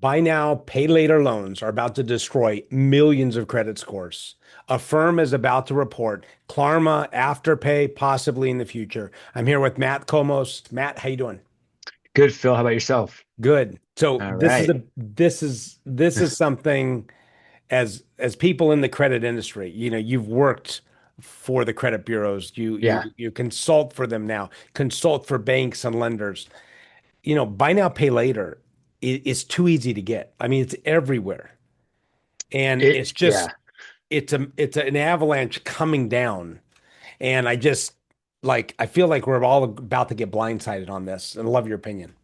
Buy now, pay later loans are about to destroy millions of credit scores. Affirm is about to report Klarna, Afterpay, possibly in the future. I'm here with Matt Komos. Matt, how you doing? Good, Phil. How about yourself? Good. So All this is right. a this is something as people in the credit industry, you've worked for the credit bureaus. You Yeah. you you consult for them now, consult for banks and lenders. Buy now, pay later is too easy to get. I mean, it's everywhere. And It, it's just yeah. it's an avalanche coming down. And I feel like we're all about to get blindsided on this. And I love your opinion.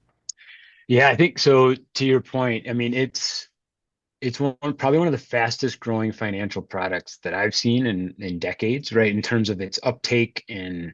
Yeah, I think so. To your point, I mean, it's probably one of the fastest growing financial products that I've seen in decades, right? In terms of its uptake and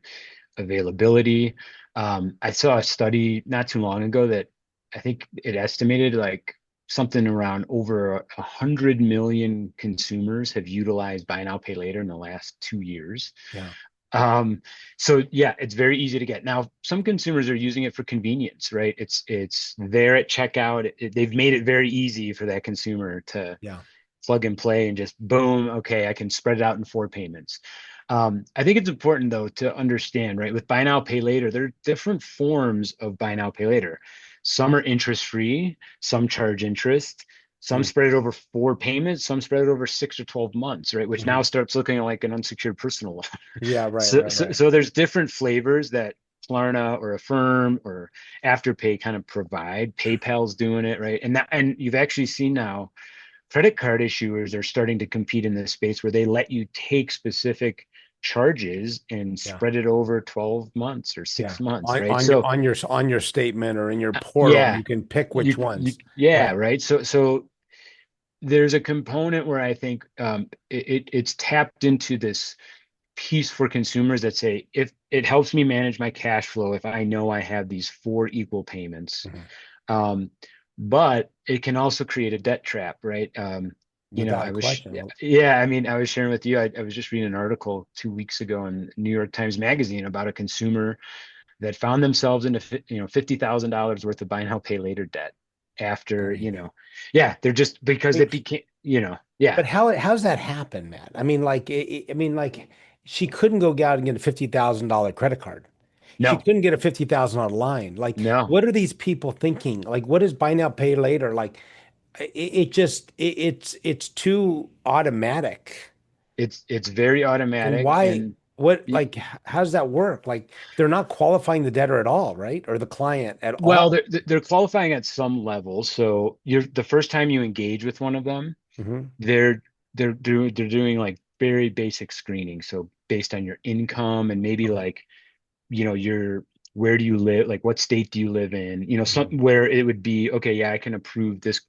availability. I saw a study not too long ago that I think it estimated like something around over 100 million consumers have utilized buy now, pay later in the last 2 years. Yeah. Um, so yeah, it's very easy to get. Now, some consumers are using it for convenience, right? It's there at checkout. They've made it very easy for that consumer to Yeah. plug and play and just boom, okay, I can spread it out in 4 payments. I think it's important though to understand, right? With buy now, pay later, there are different forms of buy now, pay later. Some are interest free, some charge interest, some Mm. spread it over 4 payments, some spread it over 6 or 12 months, right? Which Mhm. now starts looking like an unsecured personal loan. Yeah, right, So, right, so, right. so there's different flavors that Klarna or Affirm or Afterpay kind of provide. PayPal's doing it, right? And you've actually seen now credit card issuers are starting to compete in this space where they let you take specific charges and Yeah. spread it over 12 months or Yeah. 6 months, On right? on your So on your statement or in your portal, yeah, you can pick which you ones. yeah, Right. right. So there's a component where I think it's tapped into this piece for consumers that say if it helps me manage my cash flow if I know I have these four equal payments. Mhm. Um, but it can also create a debt trap, right? Without I a was, question. yeah, I mean, I was sharing with you, I was just reading an article 2 weeks ago in New York Times Magazine about a consumer that found themselves into, $50,000 worth of buy now, pay later debt after, yeah, they're just because it Wait, became, yeah, but how's that happen, Matt? I mean, like she couldn't go out and get a $50,000 credit card. She no, couldn't get a $50,000 line. Like, no, what are these people thinking? Like, what is buy now, pay later? Like, it's too automatic. it's very And automatic why? and What y- like? How does that work? Like, they're not qualifying the debtor at all, right? Or the client at well, all. they're qualifying at some level. So you're the first time you engage with one of them, Hmm. they're they're doing like very basic screening. So based on your income and maybe Okay. like, your where do you live, like what state do you live in? Hmm. Something where it would be, okay, yeah, I can approve this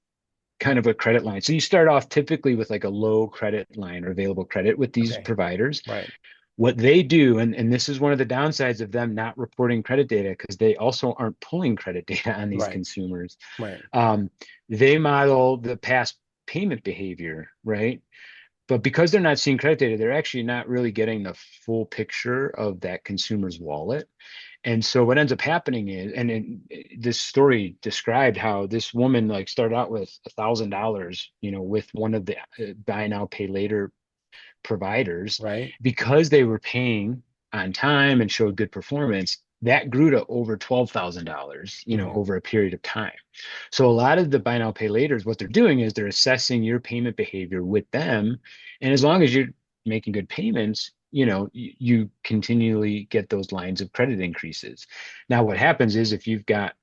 kind of a credit line. So you start off typically with like a low credit line or available credit with these Okay. providers. Right. What they do, and this is one of the downsides of them not reporting credit data, because they also aren't pulling credit data on these Right. consumers. Right. Um, they model the past payment behavior, right? But because they're not seeing credit data, they're actually not really getting the full picture of that consumer's wallet. And so what ends up happening is, this story described how this woman like started out with $1,000, with one of the buy now, pay later providers. Right. Because they were paying on time and showed good performance, that grew to over $12,000, Hmm. over a period of time. So a lot of the buy now, pay laters, what they're doing is they're assessing your payment behavior with them. And as long as you're making good payments, you continually get those lines of credit increases. Now, what happens is if you've got,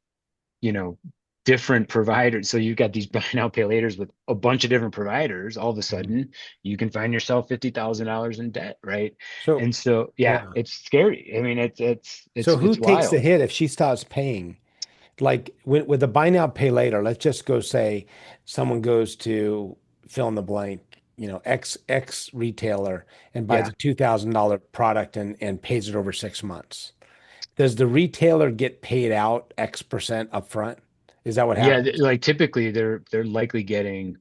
you know, different providers. So you've got these buy now, pay laters with a bunch of different providers. All of a Hmm. sudden, you can find yourself $50,000 in debt, right? So, And so, yeah, yeah. it's scary. I mean, So who it's takes the wild. hit if she stops paying? Like with the buy now, pay later, let's just go say someone goes to fill in the blank, X retailer and buys Yeah, a $2,000 product and pays it over 6 months. Does the retailer get paid out X% upfront? Is that what yeah. happens? Like typically, they're likely getting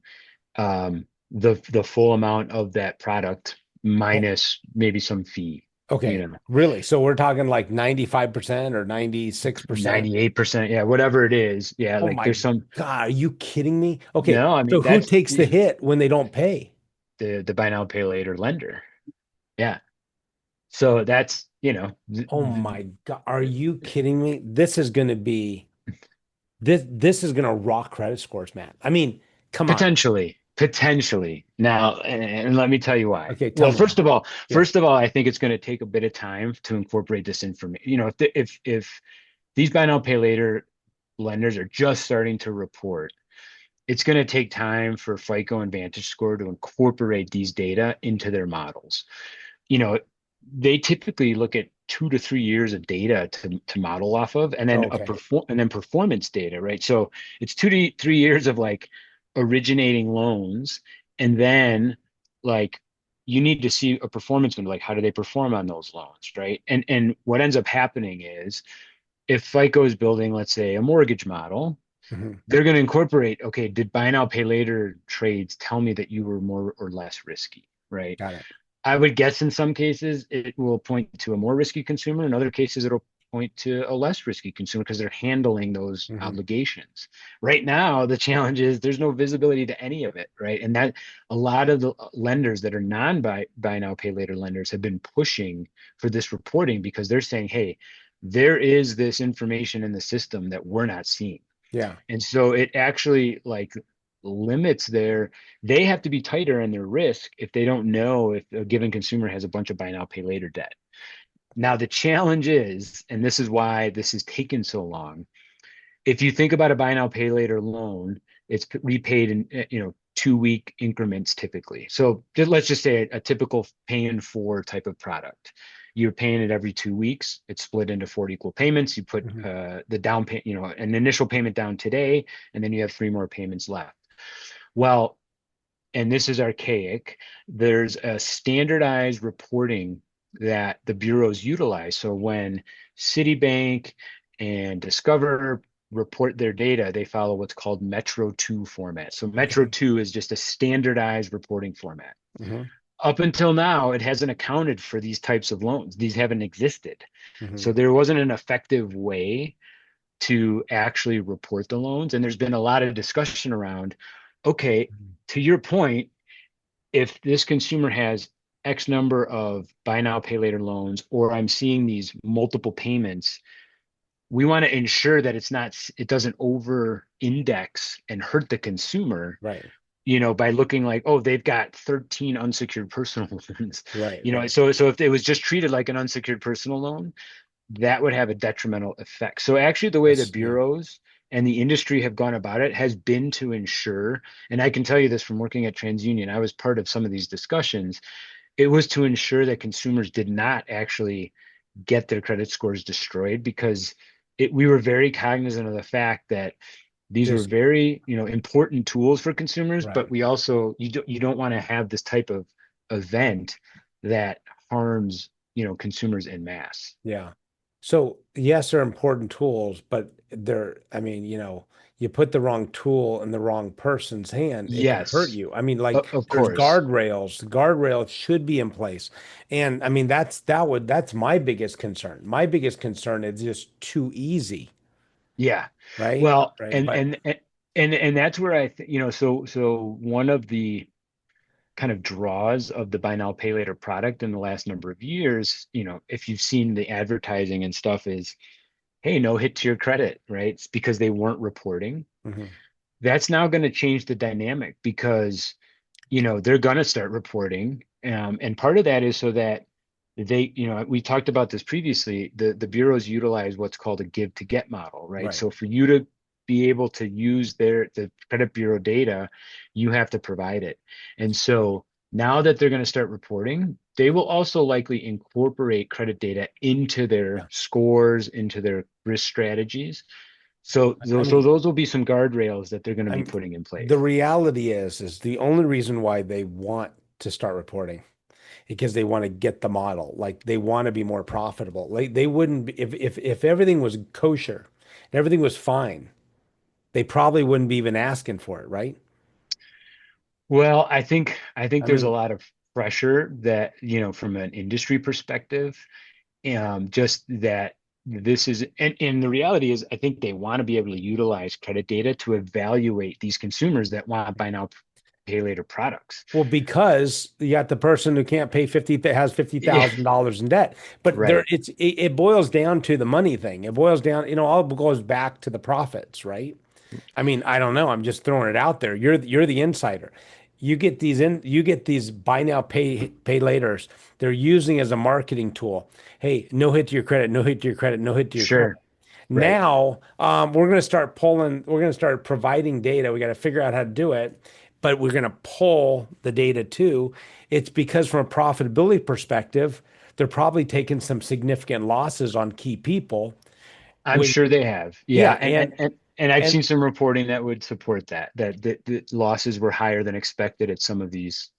the full amount of that product Okay. minus maybe some fee. you Okay. know, Really? So we're talking like 95% or 96%? 98%, yeah, whatever it is. Yeah, Oh like my there's some, God, are you kidding me? Okay. no, I mean, So who that's takes the hit when they don't pay? the buy now, pay later lender. Yeah. So that's, Oh my God, are you kidding me? This is going to be this is going to rock credit scores, man. I mean, come on. potentially. Now, and let me tell you why. Okay, tell Well, me. Yeah. first of all, I think it's going to take a bit of time to incorporate this information. If these buy now, pay later lenders are just starting to report, it's going to take time for FICO and Vantage Score to incorporate these data into their models. You know, they typically look at 2 to 3 years of data to model off of, and then Okay. performance data, right? So it's 2 to 3 years of like originating loans, and then like you need to see a performance window, like how do they perform on those loans, right? And what ends up happening is if FICO is building, let's say, a mortgage model, Mhm. they're going to incorporate, okay, did buy now, pay later trades tell me that you were more or less risky, right? Got it. I would guess in some cases it will point to a more risky consumer. In other cases, it'll point to a less risky consumer because they're handling those Mhm. obligations. Right now, the challenge is there's no visibility to any of it, right? And that a lot of the lenders that are non buy now, pay later lenders have been pushing for this reporting because they're saying, hey, there is this information in the system that we're not seeing. Yeah. And so it actually like limits they have to be tighter on their risk if they don't know if a given consumer has a bunch of buy now, pay later debt. Now, the challenge is, and this is why this has taken so long, if you think about a buy now, pay later loan, it's repaid in 2 week increments typically. So let's just say a typical pay in four type of product. You're paying it every 2 weeks. It's split into four equal payments. You put Mhm. the down payment, an initial payment down today, and then you have three more payments left. Well, and this is archaic, there's a standardized reporting that the bureaus utilize. So when Citibank and Discover report their data, they follow what's called Metro 2 format. So Metro Okay. 2 is just a standardized reporting format. Mhm. Up until now, it hasn't accounted for these types of loans. These haven't existed. So Mhm. there wasn't an effective way to actually report the loans. And there's been a lot of discussion around, okay, to your point, if this consumer has X number of buy now, pay later loans, or I'm seeing these multiple payments, we want to ensure that it doesn't over index and hurt the consumer, Right. by looking like, oh, they've got 13 unsecured personal loans, Right. Right. so if it was just treated like an unsecured personal loan, that would have a detrimental effect. So actually, the way the That's yeah. bureaus and the industry have gone about it has been to ensure, and I can tell you this from working at TransUnion, I was part of some of these discussions. It was to ensure that consumers did not actually get their credit scores destroyed because we were very cognizant of the fact that these were There's very, important tools for consumers, but right. we also you don't want to have this type of event that harms, consumers en masse. Yeah. So yes, they're important tools, but I mean, you put the wrong tool in the wrong person's hand, it can hurt Yes, you. I mean, like of there's course. guardrails. The guardrails should be in place. And I mean, that's my biggest concern. My biggest concern is just too easy, Yeah. right? Well, Right. and But that's where I think, so one of the kind of draws of the buy now, pay later product in the last number of years, if you've seen the advertising and stuff is, hey, no hit to your credit, right? It's because they weren't reporting. mhm, That's now going to change the dynamic because they're going to start reporting. And part of that is so that we talked about this previously, the bureaus utilize what's called a give to get model, right? right. So for you to be able to use the credit bureau data, you have to provide it. And so now that they're going to start reporting, they will also likely incorporate credit data into their Yeah. scores, into their risk strategies. So, I so mean, those will be some guardrails that they're going to be I'm putting in place. the reality is the only reason why they want to start reporting because they want to get the model. Like they want to be more profitable. Like they wouldn't be, if everything was kosher, everything was fine, they probably wouldn't be even asking for it, right? Well, I think I there's a mean, lot of pressure that, from an industry perspective, just that this is, and the reality is, I think they want to be able to utilize credit data to evaluate these consumers that want buy now, pay later products. Well, because you got the person who can't pay 50 that has fifty Yeah, thousand dollars in debt. But there right. it boils down to the money thing. It boils down, all goes back to the profits, right? I mean, I don't know. I'm just throwing it out there. You're the insider. You get these buy now, pay laters. They're using as a marketing tool. Hey, no hit to your credit, no hit to your credit, no hit to your credit. Sure. Right. Now, we're going to start providing data. We got to figure out how to do it, but we're going to pull the data too. It's because from a profitability perspective, they're probably taking some significant losses on key people. I'm When, sure they have. yeah, Yeah. And I've and seen some reporting that would support that the losses were higher than expected at some of these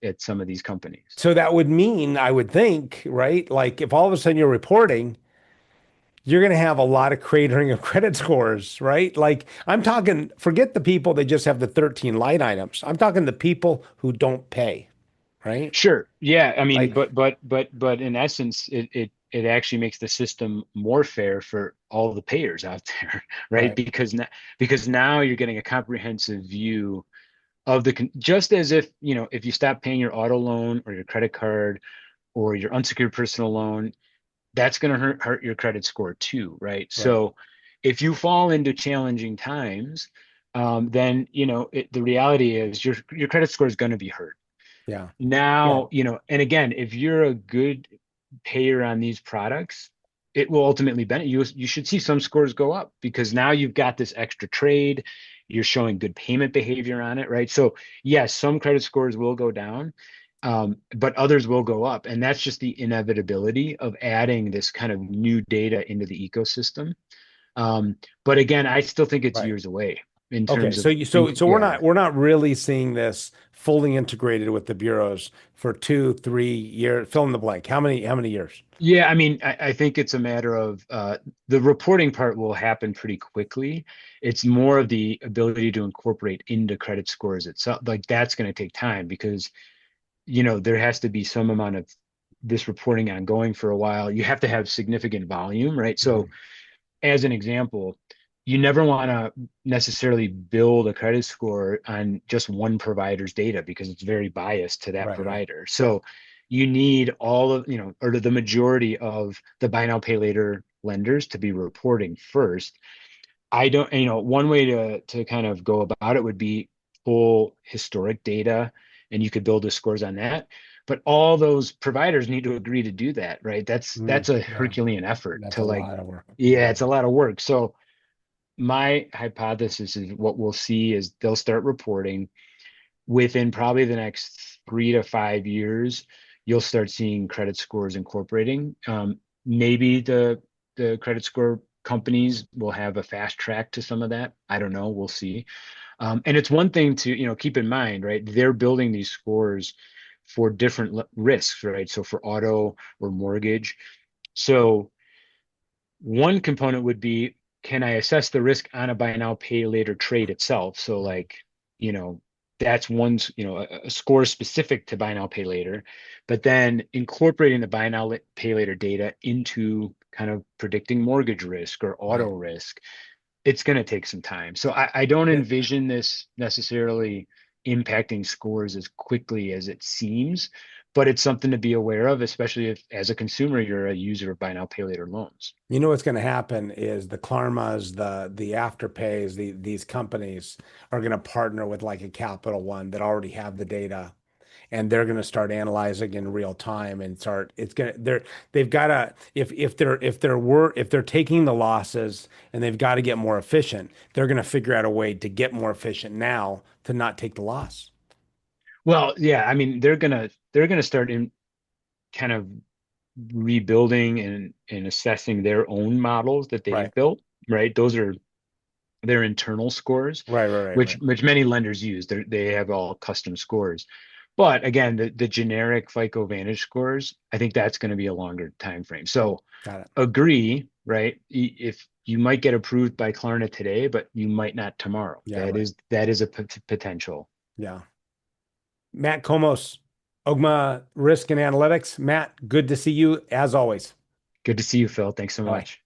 companies. so that would mean, I would think, right? Like if all of a sudden you're reporting, you're going to have a lot of cratering of credit scores, right? Like I'm talking, forget the people that just have the 13 line items. I'm talking the people who don't pay, right? Sure. Yeah. I mean, Like, but in essence, it actually makes the system more fair for all the payers out there, right? right, Because now you're getting a comprehensive view of just as if, if you stop paying your auto loan or your credit card or your unsecured personal loan, that's going to hurt your credit score too, right? right. So if you fall into challenging times, then, the reality is your credit score is going to be hurt. Yeah. Yeah. Now, and again, if you're a good payer on these products, it will ultimately benefit you. You should see some scores go up because now you've got this extra trade. You're showing good payment behavior on it, right? So, yes, some credit scores will go down, but others will go up. And that's just the inevitability of adding this kind of new data into the ecosystem. But again, I still think it's Right. years away in Okay. terms So of, we're yeah. not really seeing this fully integrated with the bureaus for 2, 3 years. Fill in the blank. How many years? Yeah, I mean, I think it's a matter of the reporting part will happen pretty quickly. It's more of the ability to incorporate into credit scores itself. Like that's going to take time because, there has to be some amount of this reporting ongoing for a while. You have to have significant volume, right? So Mhm. as an example, you never want to necessarily build a credit score on just one provider's data because it's very biased to that Right, right, provider. So you need all of, or the majority of the buy now, pay later lenders to be reporting first. I don't, one way to kind of go about it would be pull historic data and you could build the scores on that. But all those providers need to agree to do that, right? That's a Yeah. Herculean effort That's to a like, lot of work. yeah, Yeah. it's a lot of work. So my hypothesis is what we'll see is they'll start reporting within probably the next 3 to 5 years. You'll start seeing credit scores incorporating. Maybe the credit score companies will have a fast track to some of that. I don't know. We'll see. And it's one thing to keep in mind, right? They're building these scores for different risks, right? So for auto or mortgage. So one component would be, can I assess the risk on a buy now, pay later trade itself? So like, you know, that's one's, a score specific to buy now, pay later, but then incorporating the buy now, pay later data into kind of predicting mortgage risk or auto Right. risk, it's going to take some time. So I don't Yeah. envision this necessarily impacting scores as quickly as it seems, but it's something to be aware of, especially if, as a consumer, you're a user of buy now, pay later loans. You know what's going to happen is the Klarmas, the Afterpays, these companies are going to partner with like a Capital One that already have the data, and they're going to start analyzing in real time and start. It's gonna they've got to if they're taking the losses and they've got to get more efficient, they're going to figure out a way to get more efficient now to not take the loss. Well, yeah, I mean, they're gonna start in kind of rebuilding and assessing their own models that they've Right. built, right? Those are their internal scores, Right. Right. Right. which Right. many lenders use. They have all custom scores. But again, the generic FICO Vantage scores, I think that's going to be a longer time frame. So Got it. agree, right? If you might get approved by Klarna today, but you might not tomorrow. Yeah. That Right. is that is a potential. Yeah. Matt Komos. OGMA Risk and Analytics. Matt, good to see you as always. Good to see you, Phil. Thanks so Bye. much.